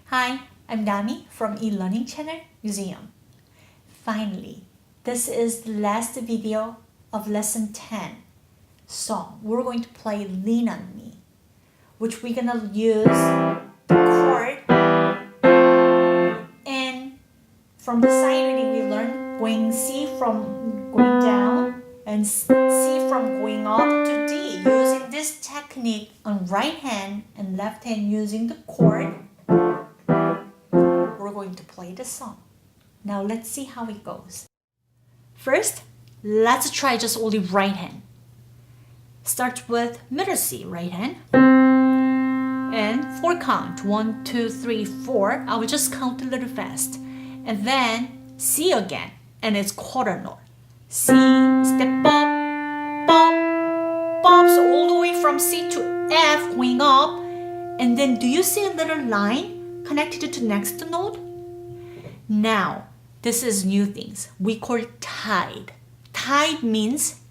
Hi, I'm Dami from eLearning Channel Museum. Finally, this is the last video of lesson 10 song. We're going to play Lean on Me, which we're gonna use the chord, and from the side reading we learned going C from going down and C from going up to D, using this technique on right hand and left hand using the chord. We're going to play the song. Now let's see how it goes. First, let's try just only right hand. Start with middle C, right hand. And 4 count. 1, 2, 3, 4. I will just count a little fast. And then C again. And it's quarter note. C, step up, bops all the way from C to F going up. And then do you see a little line connected to next note? Now, this is new things. We call it tied. Tied means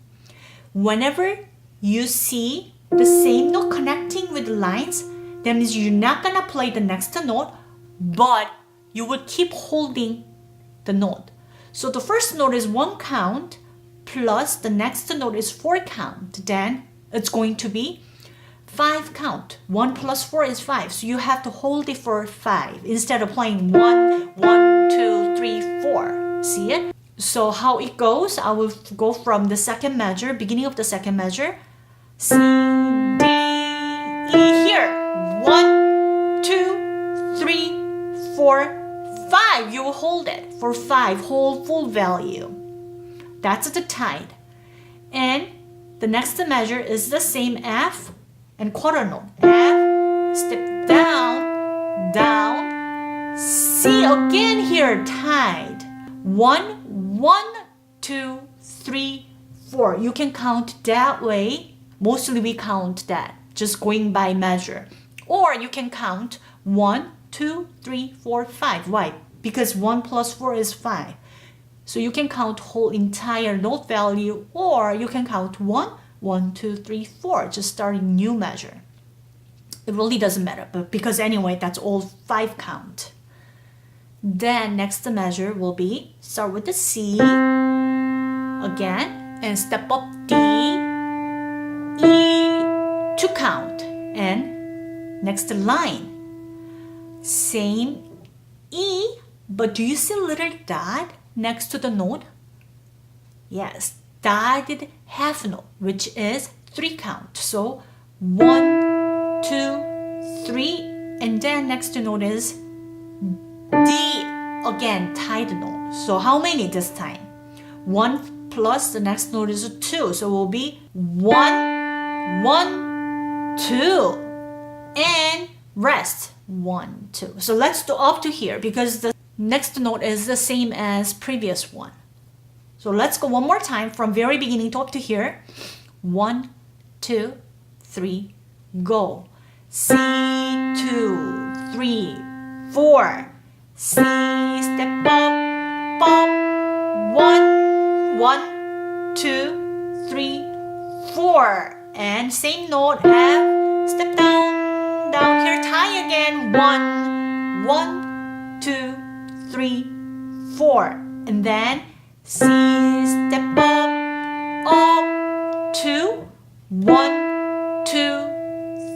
whenever you see the same note connecting with the lines, that means you're not gonna play the next note, but you will keep holding the note. So the first note is 1 count plus the next note is 4 count. Then it's going to be 5 count. 1 plus 4 is 5. So you have to hold it for 5 instead of playing 1, 1, 2, 3, 4. See it? So how it goes, I will go from the second measure, beginning of the second measure. C, D, E here. 1, 2, 3, 4, 5. You will hold it for 5, hold full value. That's the tied. And the next measure is the same F and quarter note. F, step down, down. C again here, tied. 1, 1, 2, 3, 4. You can count that way. Mostly we count that, just going by measure. Or you can count 1, 2, 3, 4, 5. Why? Because 1 plus 4 is 5. So you can count whole entire note value, or you can count 1, 1, 2, 3, 4, just starting new measure. It really doesn't matter, but because anyway, that's all 5 count. Then next measure will be, start with the C again, and step up D, E, 2 count, and next line. Same E, but do you see a little dot next to the note? Yes, dotted half note, which is 3 count. So 1, 2, 3, and then next note is D, again tied note. So how many this time? 1 plus the next note is 2, so it will be 1, 1, 2, and rest 1, 2. So let's do up to here because the next note is the same as previous one. So let's go one more time from very beginning to up to here. 1, 2, 3, go. C, 2, 3, 4. C, step up, 1, 1, 2, 3, 4. And same note, F, step down, down here, tie again. 1, 1, 2, 3, 4. And then C, step up, 2, 1, 2,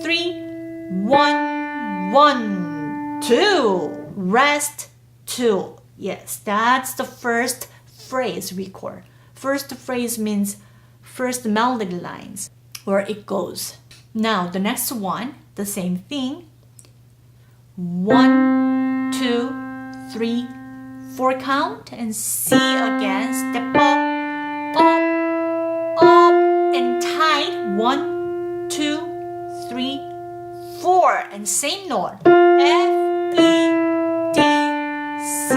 3, 1, 1, 2. Rest 2. Yes, that's the first phrase we chord. First phrase means first melody lines, where it goes. Now the next one, the same thing. 1, 2, 3, 4 count, and C again. Step up, and tied. 1, 2, 3, 4, and same note. F, E, D, C,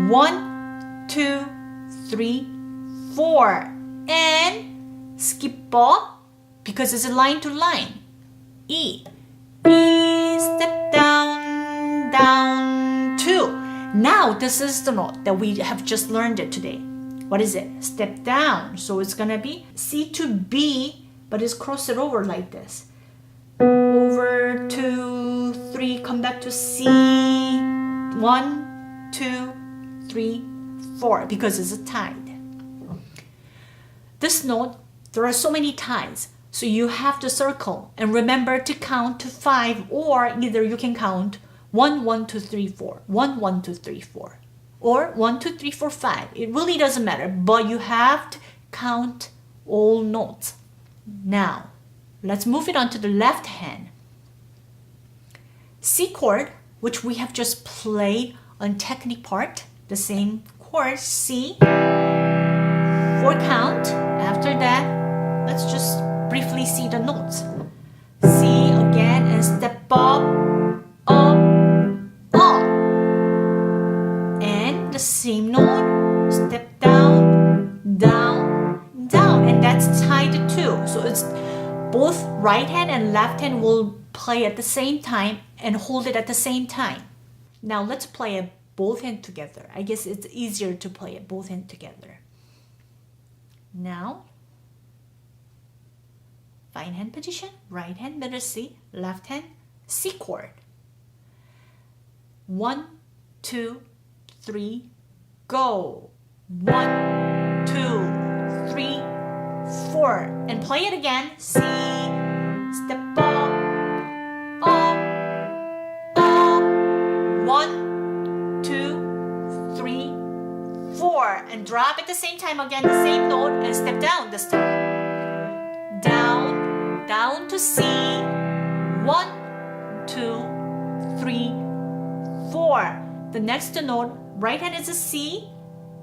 1, 2, 3, 4, and skip up because it's a line to line. E, E, step down, down, 2. Now this is the note that we have just learned it today. What is it? Step down. So it's gonna be C to B, but it's cross it over like this. Over to 2, 3, come back to C. 1, 2, 3, 4, because it's a tied. This note, there are so many ties, so you have to circle and remember to count to 5, or either you can count 1, 1, 2, 3, 4, 1, 1, 2, 3, 4, or 1, 2, 3, 4, 5. It really doesn't matter, but you have to count all notes. Now, let's move it on to the left hand. C chord, which we have just played on technique part, the same chord, C, 4 count. After that, let's just briefly see the notes. C again and step up, up, up. And the same note, step down, down, down. And that's tied too. So it's both right hand and left hand will play at the same time and hold it at the same time. Now let's play it both hands together. I guess it's easier to play it both hands together. Now, fine hand position, right hand middle C, left hand C chord. 1, 2, 3, go. 1, 2, 3, 4, and play it again. C, step up, up, up. 1, 2, 3, 4, and drop at the same time again, the same note, and step down this time. Down, down to C. 1, 2, 3, 4. The next note, right hand is a C,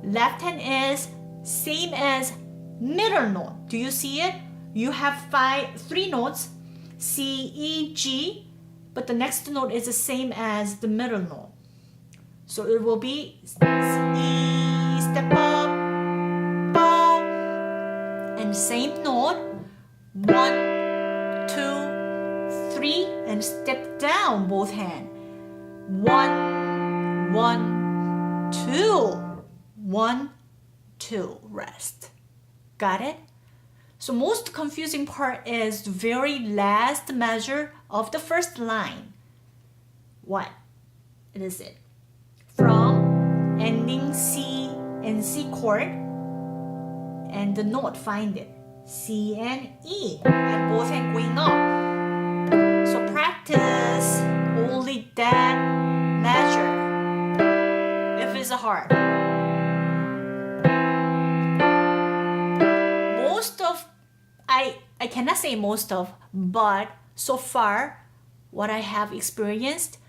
left hand is same as middle note. Do you see it? You have 3 notes, C, E, G, but the next note is the same as the middle note. So it will be E, step up, up, and same note, 1, 2, 3, and step down both hands. 1, 1, 2, 1, 2, rest. Got it? So most confusing part is the very last measure of the first line. What is it? From ending C and C chord, and the note, find it. C and E, and both hands going up. So practice only that measure if it's hard. I cannot say most of, but so far what I have experienced,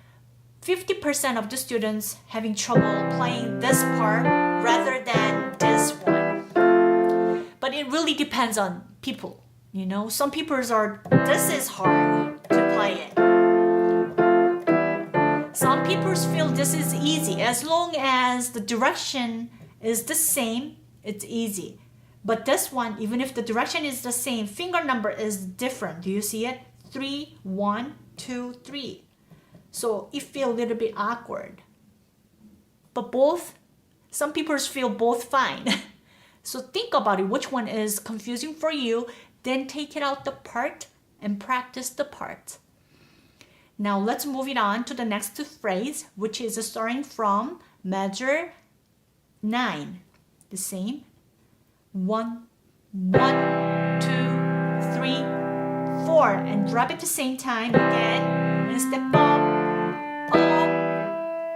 50% of the students having trouble playing this part rather than this one. But it really depends on people, you know. Some people are, this is hard to play it. Some people feel this is easy. As long as the direction is the same, it's easy. But this one, even if the direction is the same, finger number is different. Do you see it? 3, 1, 2, 3. So it feels a little bit awkward. But some people feel both fine. So think about it, which one is confusing for you, then take it out the part and practice the part. Now let's move it on to the next phrase, which is starting from measure 9. The same. 1, 1, 2, 3, 4, and drop at the same time again, and step up, up,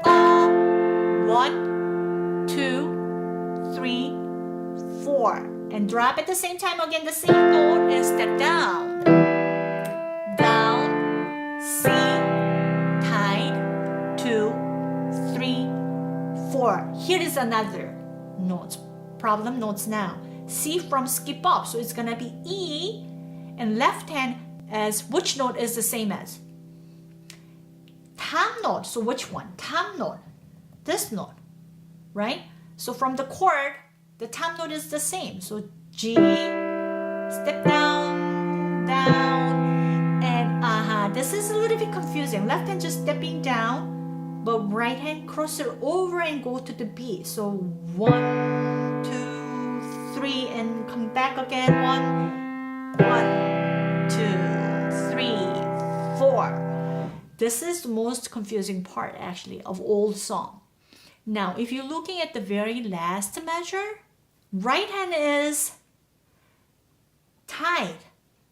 up. 1, 2, 3, 4, and drop at the same time again, the same note, and step down, down, C, tied, 2, 3, 4. Here is another note. Problem notes now. C from skip up, so it's gonna be E, and left hand as which note is the same as? Tam note. So which one? Tam note. This note, right? So from the chord, the tam note is the same. So G, step down, down, and this is a little bit confusing. Left hand just stepping down, but right hand cross it over and go to the B. So 1, 2, 3, and come back again. 1, 2, 3, 4. this is the most confusing part actually of all song. Now, if you're looking at the very last measure, right hand is tied,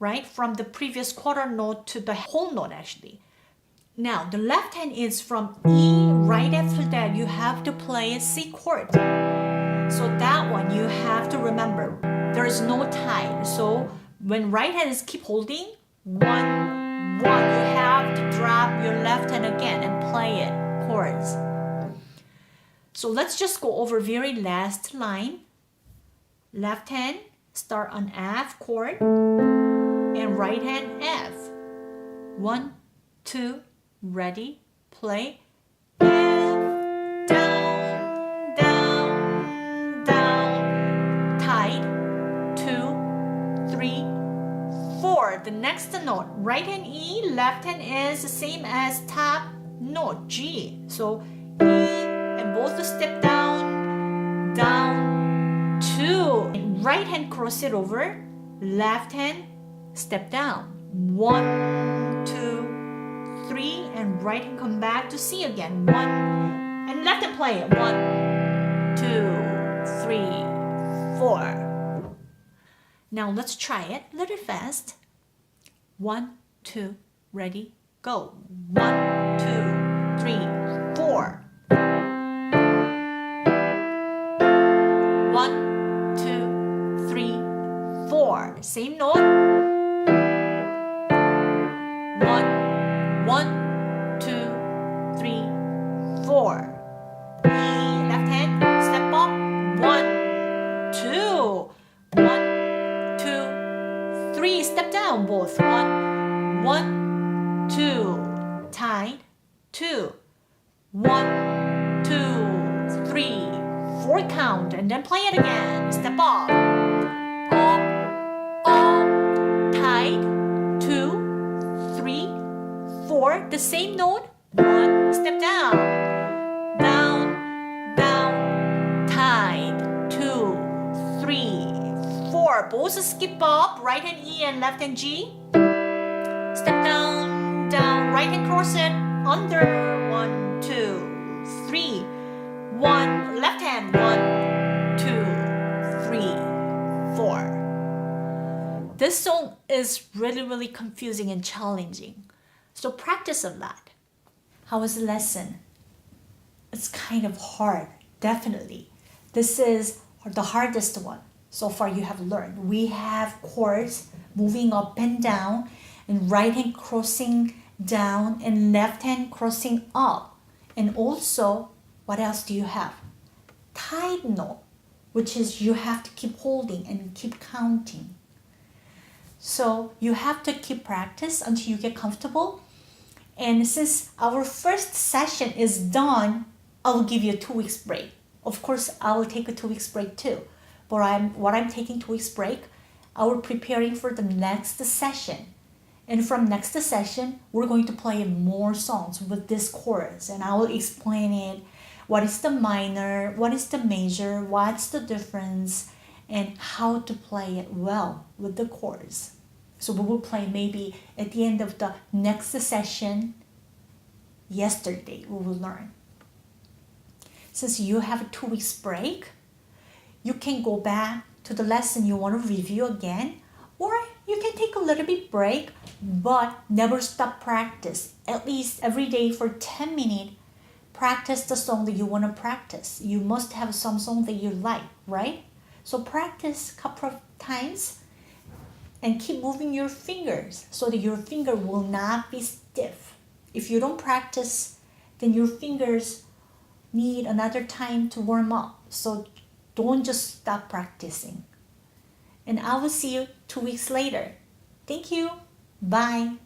right? From the previous quarter note to the whole note actually. Now, the left hand is from E. Right after that, you have to play a C chord. So that one you have to remember. There is no tie. So when right hand is keep holding, 1, 1, you have to drop your left hand again and play it, chords. So let's just go over very last line. Left hand, start on F chord, and right hand F. 1, 2, ready, play. F, down, down, down, tight, 2, 3, 4. The next note, right hand E, left hand is the same as top note G. So E, and both step down, down, 2. And right hand cross it over, left hand step down. 1, 2, 3, and right hand come back to C again. 1, and left hand play it. 1, 2, 3, 4. Now let's try it a little fast. 1, 2, ready, go. 1, 2, 3, 4. 1, 2, 3, 4. Same note. 1, 1, 2, 3, 4. E, left hand, step up. 1, 2. 1, 2, 3. Step down both. 1, 1, 2. Tight. 2. 1, 2, 3, 4 count, and then play it again. Step up. Up, up, tight. 2, 3, 4. The same note. 1, step down. Down, down, tight. 2, 3, 4. Both skip up. Right hand E and left hand G. Step down, down. Right hand cross it. Under. 1, 2, 3. 1. Left hand. 1, 2, 3, 4. This song is really confusing and challenging. So practice a lot. How was the lesson? It's kind of hard, definitely. This is the hardest one so far you have learned. We have chords moving up and down, and right hand crossing down and left hand crossing up. And also, what else do you have? Tied note, which is you have to keep holding and keep counting. So you have to keep practice until you get comfortable. And since our first session is done, I will give you a 2 weeks break. Of course, I will take a 2 weeks break too. But I'm taking 2 weeks break, I will preparing for the next session. And from next session, we're going to play more songs with this chorus. And I will explain it. What is the minor? What is the major? What's the difference? And how to play it well with the chords. So we will play maybe at the end of the next session. Yesterday, we will learn. Since you have a 2 weeks break, you can go back to the lesson you want to review again, or you can take a little bit break, but never stop practice. At least every day for 10 minutes, practice the song that you want to practice. You must have some song that you like, right? So practice a couple of times and keep moving your fingers so that your finger will not be stiff. If you don't practice, then your fingers need another time to warm up. So don't just stop practicing. And I will see you 2 weeks later. Thank you. Bye.